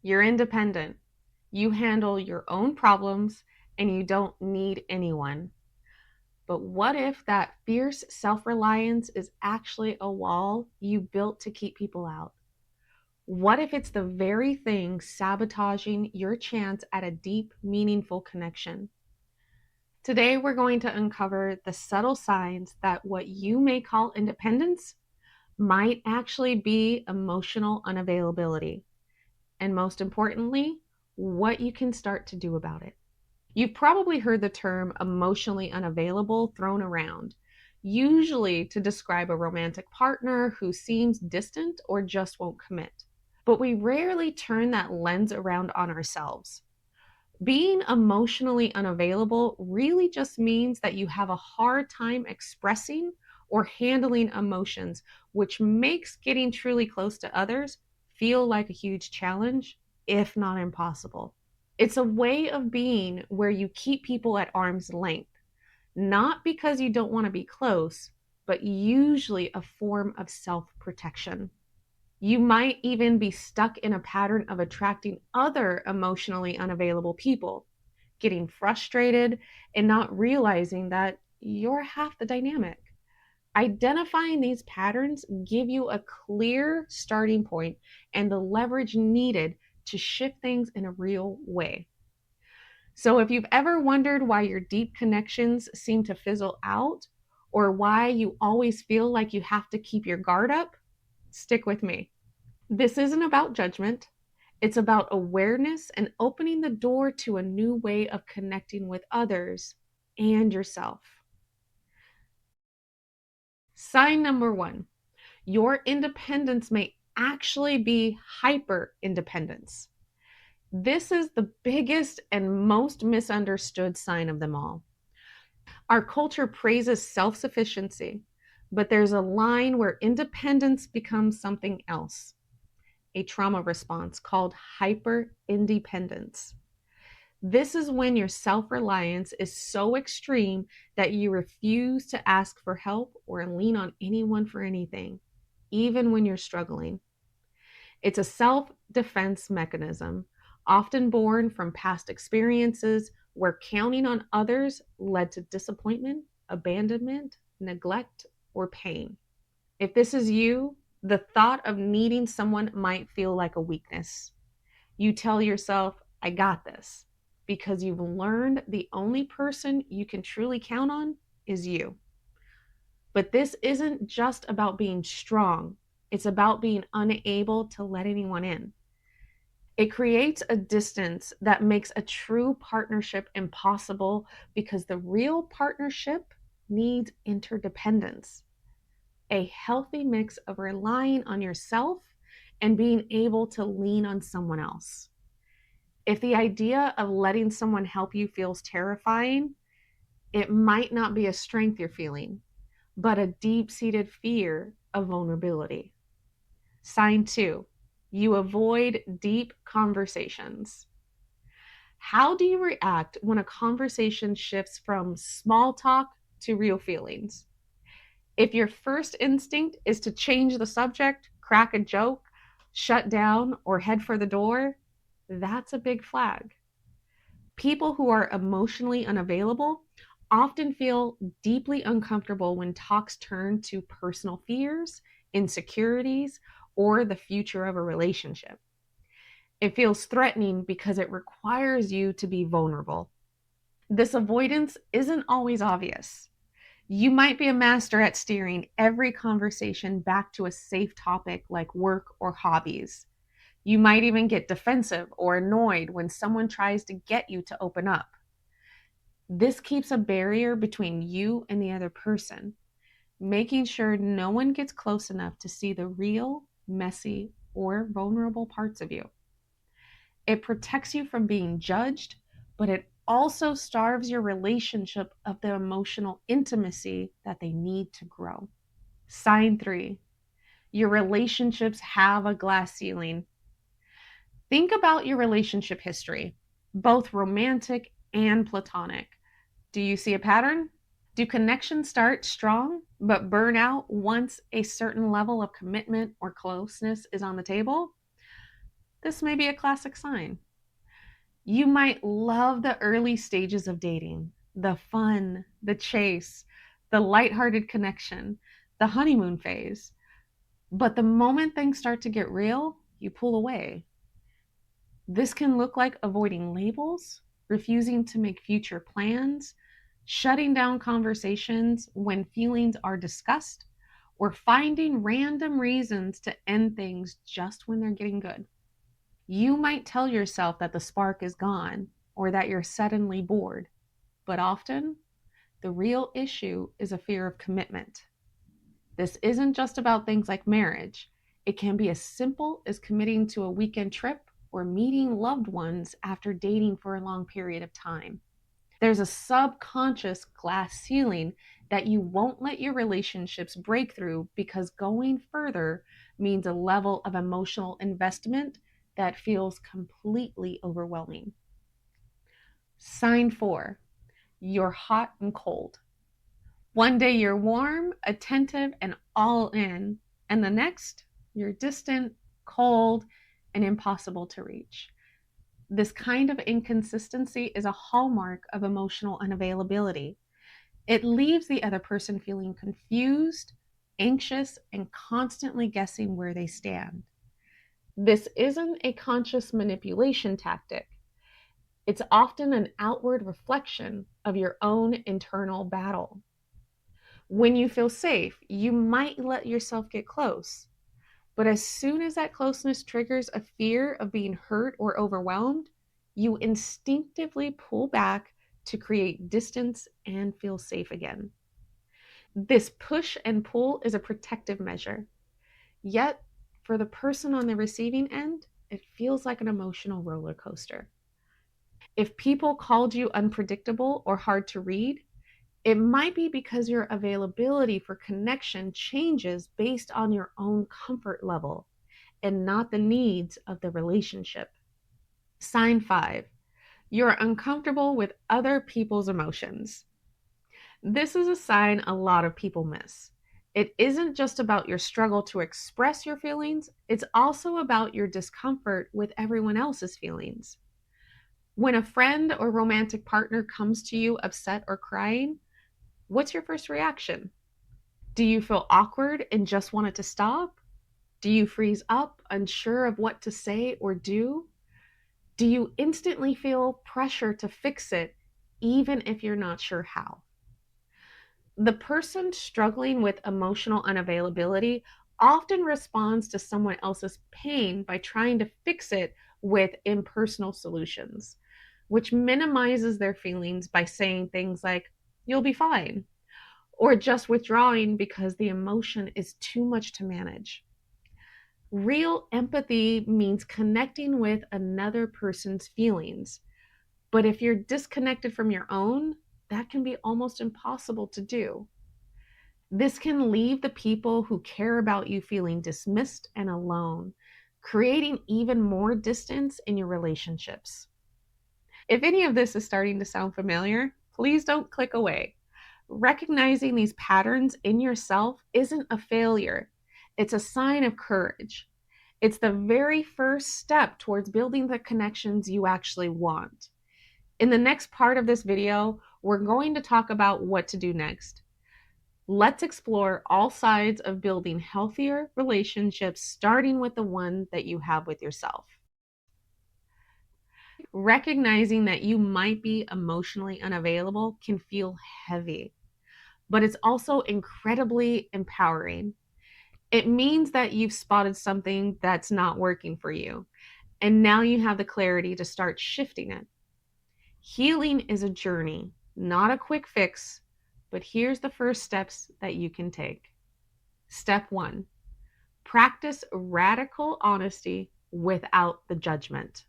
You're independent. You handle your own problems and you don't need anyone. But what if that fierce self reliance is actually a wall you built to keep people out? What if it's the very thing sabotaging your chance at a deep, meaningful connection? Today, we're going to uncover the subtle signs that what you may call independence might actually be emotional unavailability. And most importantly, what you can start to do about it. You've probably heard the term emotionally unavailable thrown around, usually to describe a romantic partner who seems distant or just won't commit. But we rarely turn that lens around on ourselves. Being emotionally unavailable really just means that you have a hard time expressing or handling emotions, which makes getting truly close to others feel like a huge challenge, if not impossible. It's a way of being where you keep people at arm's length, not because you don't want to be close, but usually a form of self protection. You might even be stuck in a pattern of attracting other emotionally unavailable people, getting frustrated and not realizing that you're half the dynamic. Identifying these patterns give you a clear starting point and the leverage needed to shift things in a real way. So if you've ever wondered why your deep connections seem to fizzle out or why you always feel like you have to keep your guard up, stick with me. This isn't about judgment. It's about awareness and opening the door to a new way of connecting with others and yourself. Sign number one, your independence may actually be hyper independence. This is the biggest and most misunderstood sign of them all. Our culture praises self sufficiency, but there's a line where independence becomes something else, a trauma response called hyper independence. This is when your self reliance is so extreme that you refuse to ask for help or lean on anyone for anything, even when you're struggling. It's a self defense mechanism, often born from past experiences where counting on others led to disappointment, abandonment, neglect, or pain. If this is you, the thought of needing someone might feel like a weakness. You tell yourself, I got this, because you've learned the only person you can truly count on is you. But this isn't just about being strong, it's about being unable to let anyone in. It creates a distance that makes a true partnership impossible because the real partnership needs interdependence, a healthy mix of relying on yourself and being able to lean on someone else. If the idea of letting someone help you feels terrifying, it might not be a strength you're feeling, but a deep seated fear of vulnerability. Sign two, you avoid deep conversations. How do you react when a conversation shifts from small talk to real feelings? If your first instinct is to change the subject, crack a joke, shut down, or head for the door, that's a big flag. People who are emotionally unavailable often feel deeply uncomfortable when talks turn to personal fears, insecurities, or the future of a relationship. It feels threatening because it requires you to be vulnerable. This avoidance isn't always obvious. You might be a master at steering every conversation back to a safe topic like work or hobbies. You might even get defensive or annoyed when someone tries to get you to open up. This keeps a barrier between you and the other person, making sure no one gets close enough to see the real, messy, or vulnerable parts of you. It protects you from being judged, but it also starves your relationship of the emotional intimacy that they need to grow. Sign three, your relationships have a glass ceiling. Think about your relationship history, both romantic and platonic. Do you see a pattern? Do connections start strong but burn out once a certain level of commitment or closeness is on the table? This may be a classic sign. You might love the early stages of dating, the fun, the chase, the lighthearted connection, the honeymoon phase. But the moment things start to get real, you pull away. This can look like avoiding labels, refusing to make future plans, shutting down conversations when feelings are discussed, or finding random reasons to end things just when they're getting good. You might tell yourself that the spark is gone or that you're suddenly bored, but often the real issue is a fear of commitment. This isn't just about things like marriage. It can be as simple as committing to a weekend trip or meeting loved ones after dating for a long period of time. There's a subconscious glass ceiling that you won't let your relationships break through because going further means a level of emotional investment that feels completely overwhelming. Sign 4, you're hot and cold. One day you're warm, attentive, and all in, and the next you're distant, cold, and impossible to reach. This kind of inconsistency is a hallmark of emotional unavailability. It leaves the other person feeling confused, anxious, and constantly guessing where they stand. This isn't a conscious manipulation tactic. It's often an outward reflection of your own internal battle. When you feel safe, you might let yourself get close. But as soon as that closeness triggers a fear of being hurt or overwhelmed, you instinctively pull back to create distance and feel safe again. This push and pull is a protective measure. Yet, for the person on the receiving end, it feels like an emotional roller coaster. If people called you unpredictable or hard to read, it might be because your availability for connection changes based on your own comfort level and not the needs of the relationship. Sign 5, you're uncomfortable with other people's emotions. This is a sign a lot of people miss. It isn't just about your struggle to express your feelings, it's also about your discomfort with everyone else's feelings. When a friend or romantic partner comes to you upset or crying, what's your first reaction? Do you feel awkward and just want it to stop? Do you freeze up, unsure of what to say or do? Do you instantly feel pressure to fix it, even if you're not sure how? The person struggling with emotional unavailability often responds to someone else's pain by trying to fix it with impersonal solutions, which minimizes their feelings by saying things like, you'll be fine, or just withdrawing because the emotion is too much to manage. Real empathy means connecting with another person's feelings. But if you're disconnected from your own, that can be almost impossible to do. This can leave the people who care about you feeling dismissed and alone, creating even more distance in your relationships. If any of this is starting to sound familiar, please don't click away. Recognizing these patterns in yourself isn't a failure, it's a sign of courage. It's the very first step towards building the connections you actually want. In the next part of this video, we're going to talk about what to do next. Let's explore all sides of building healthier relationships, starting with the one that you have with yourself. Recognizing that you might be emotionally unavailable can feel heavy, but it's also incredibly empowering. It means that you've spotted something that's not working for you, and now you have the clarity to start shifting it. Healing is a journey, not a quick fix, but here's the first steps that you can take. Step 1, practice radical honesty without the judgment.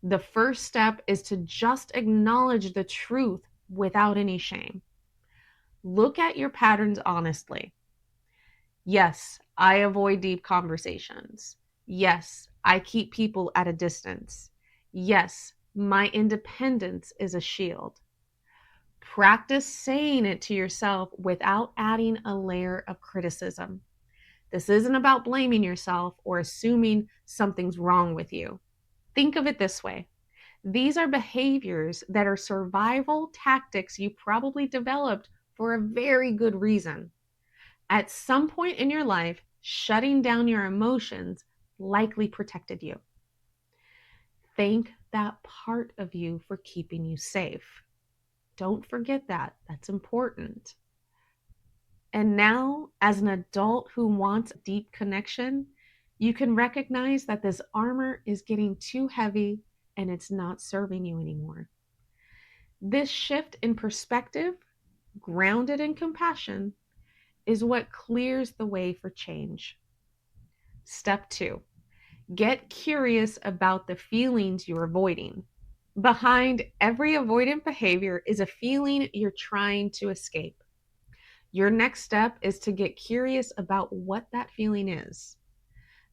The first step is to just acknowledge the truth without any shame. Look at your patterns honestly. Yes, I avoid deep conversations. Yes, I keep people at a distance. Yes, my independence is a shield. Practice saying it to yourself without adding a layer of criticism. This isn't about blaming yourself or assuming something's wrong with you. Think of it this way. These are behaviors that are survival tactics you probably developed for a very good reason. At some point in your life, shutting down your emotions likely protected you. Thank that part of you for keeping you safe. Don't forget that. That's important. And now, as an adult who wants deep connection, you can recognize that this armor is getting too heavy and it's not serving you anymore. This shift in perspective, grounded in compassion, is what clears the way for change. Step 2, get curious about the feelings you're avoiding. Behind every avoidant behavior is a feeling you're trying to escape. Your next step is to get curious about what that feeling is.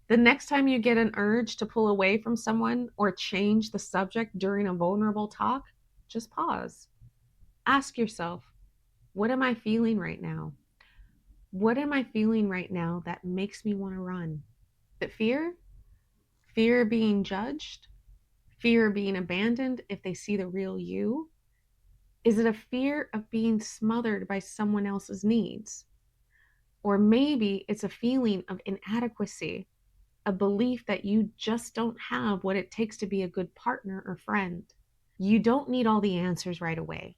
The next time you get an urge to pull away from someone or change the subject during a vulnerable talk, just pause. Ask yourself, what am I feeling right now? What am I feeling right now that makes me want to run? Is it fear? Fear of being judged? Fear of being abandoned if they see the real you? Is it a fear of being smothered by someone else's needs? Or maybe it's a feeling of inadequacy, a belief that you just don't have what it takes to be a good partner or friend. You don't need all the answers right away.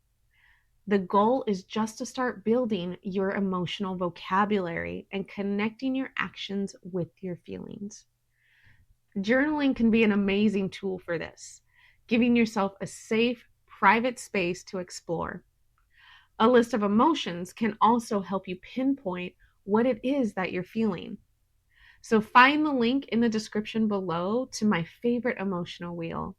The goal is just to start building your emotional vocabulary and connecting your actions with your feelings. Journaling can be an amazing tool for this, giving yourself a safe, private space to explore. A list of emotions can also help you pinpoint what it is that you're feeling. So find the link in the description below to my favorite emotional wheel.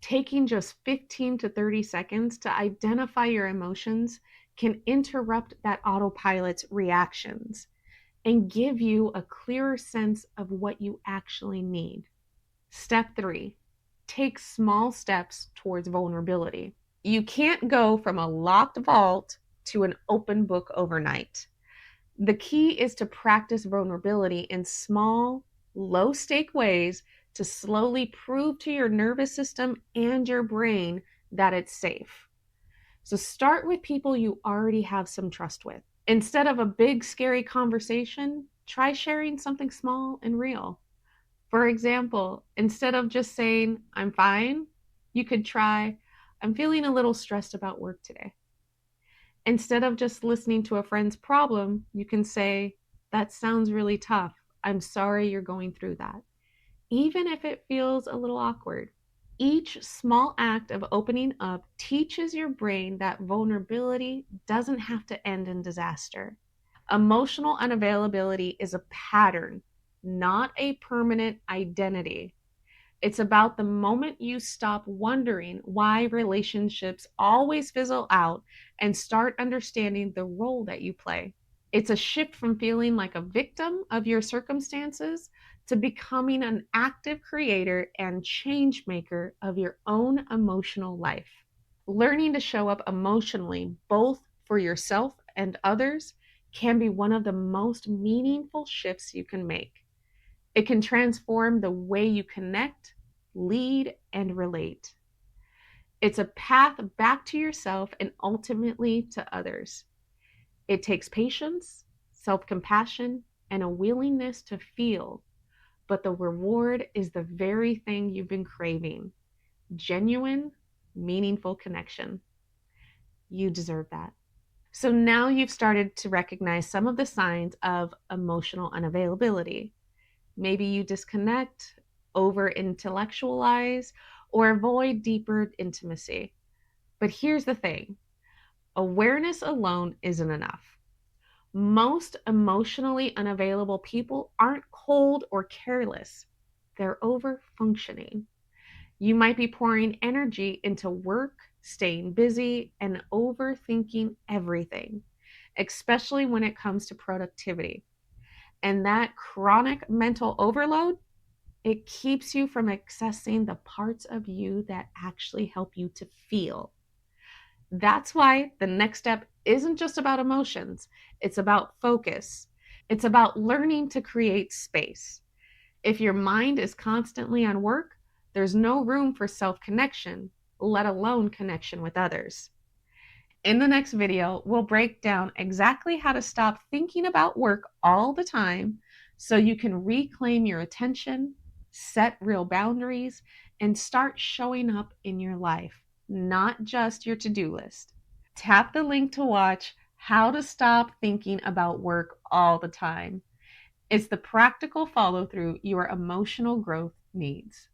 Taking just 15 to 30 seconds to identify your emotions can interrupt that autopilot's reactions and give you a clearer sense of what you actually need. Step 3, take small steps towards vulnerability. You can't go from a locked vault to an open book overnight. The key is to practice vulnerability in small, low stake ways to slowly prove to your nervous system and your brain that it's safe. So start with people you already have some trust with. Instead of a big, scary conversation, try sharing something small and real. For example, instead of just saying, I'm fine, you could try, I'm feeling a little stressed about work today. Instead of just listening to a friend's problem, you can say, that sounds really tough. I'm sorry you're going through that, even if it feels a little awkward. Each small act of opening up teaches your brain that vulnerability doesn't have to end in disaster. Emotional unavailability is a pattern, not a permanent identity. It's about the moment you stop wondering why relationships always fizzle out and start understanding the role that you play. It's a shift from feeling like a victim of your circumstances to becoming an active creator and change maker of your own emotional life. Learning to show up emotionally, both for yourself and others, can be one of the most meaningful shifts you can make. It can transform the way you connect, lead, and relate. It's a path back to yourself and ultimately to others. It takes patience, self compassion, and a willingness to feel, but the reward is the very thing you've been craving: genuine, meaningful connection. You deserve that. So now you've started to recognize some of the signs of emotional unavailability. Maybe you disconnect, over intellectualize, or avoid deeper intimacy. But here's the thing: awareness alone isn't enough. Most emotionally unavailable people aren't cold or careless, they're over functioning. You might be pouring energy into work, staying busy, and overthinking everything, especially when it comes to productivity. And that chronic mental overload, it keeps you from accessing the parts of you that actually help you to feel. That's why the next step isn't just about emotions, it's about focus. It's about learning to create space. If your mind is constantly on work, there's no room for self connection, let alone connection with others. In the next video, we'll break down exactly how to stop thinking about work all the time so you can reclaim your attention, set real boundaries, and start showing up in your life, not just your to do list. Tap the link to watch How to Stop Thinking About Work All the Time. It's the practical follow through your emotional growth needs.